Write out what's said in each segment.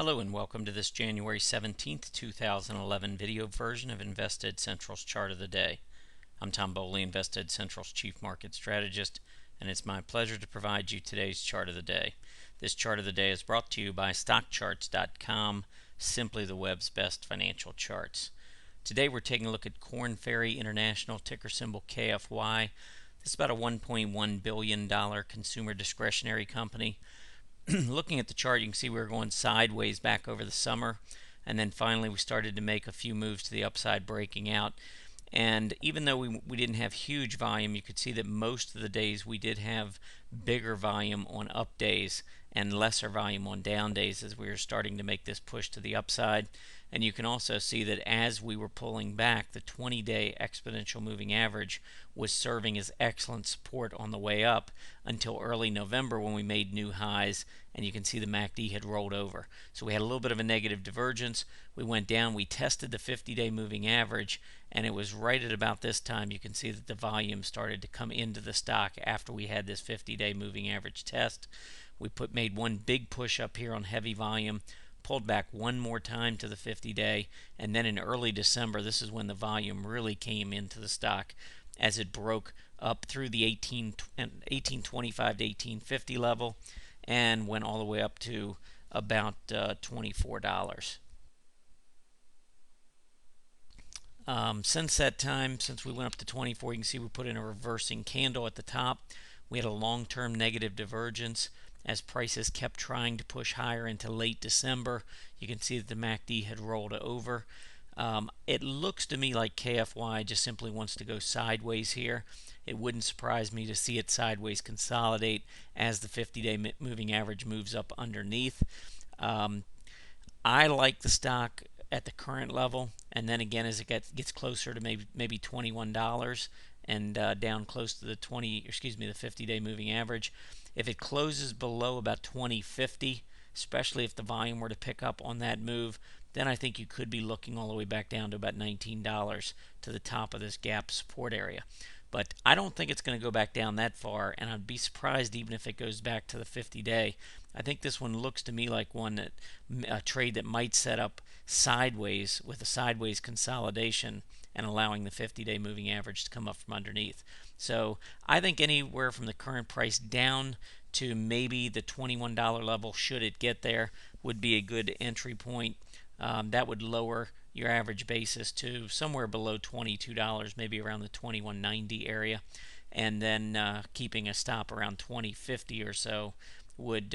Hello and welcome to this January 17th, 2011 video version of Invested Central's Chart of the Day. I'm Tom Bowley, Invested Central's Chief Market Strategist, and it's my pleasure to provide you today's Chart of the Day. This Chart of the Day is brought to you by StockCharts.com, simply the web's best financial charts. Today we're taking a look at Korn Ferry International, ticker symbol KFY. This is about a $1.1 billion consumer discretionary company. Looking at the chart, you can see we were going sideways back over the summer, and then finally we started to make a few moves to the upside, breaking out. And even though we didn't have huge volume, you could see that most of the days we did have bigger volume on up days and lesser volume on down days as we were starting to make this push to the upside. And you can also see that as we were pulling back, the 20-day exponential moving average was serving as excellent support on the way up until early November when we made new highs, and you can see the MACD had rolled over. So we had a little bit of a negative divergence. We went down, we tested the 50-day moving average, and it was right at about this time you can see that the volume started to come into the stock after we had this 50-day moving average test. We made one big push up here on heavy volume, pulled back one more time to the 50-day, and then in early December, this is when the volume really came into the stock as it broke up through the 1825 to 1850 level and went all the way up to about $24. Since that time, since we went up to 24, you can see we put in a reversing candle at the top. We had a long-term negative divergence as prices kept trying to push higher into late December. You can see that the MACD had rolled over. It looks to me like KFY just simply wants to go sideways here. It wouldn't surprise me to see it sideways consolidate as the 50-day moving average moves up underneath. I like the stock at the current level, and then again as it gets closer to maybe $21 and down close to the 50-day moving average. If it closes below about 20.50, especially if the volume were to pick up on that move, then I think you could be looking all the way back down to about $19 to the top of this gap support area. But I don't think it's going to go back down that far, and I'd be surprised even if it goes back to the 50-day. I think this one looks to me like a trade that might set up sideways with a sideways consolidation and allowing the 50-day moving average to come up from underneath. So I think anywhere from the current price down to maybe the $21 level, should it get there, would be a good entry point. That would lower your average basis to somewhere below $22, maybe around the $21.90 area, and then keeping a stop around $20.50 or so would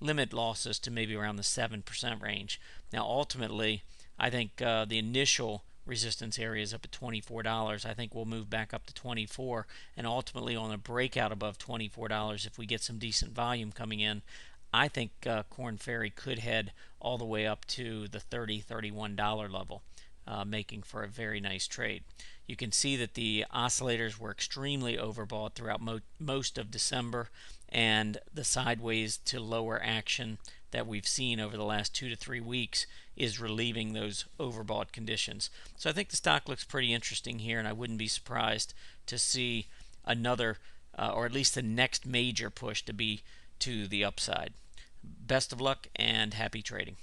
limit losses to maybe around the 7% range. Now ultimately, I think the initial resistance area is up at $24. I think we'll move back up to $24, and ultimately on a breakout above $24, if we get some decent volume coming in, I think Korn Ferry could head all the way up to the $30, $31 level, making for a very nice trade. You can see that the oscillators were extremely overbought throughout most of December, and the sideways to lower action that we've seen over the last 2 to 3 weeks is relieving those overbought conditions. So I think the stock looks pretty interesting here, and I wouldn't be surprised to see another, or at least the next major push to be to the upside. Best of luck and happy trading.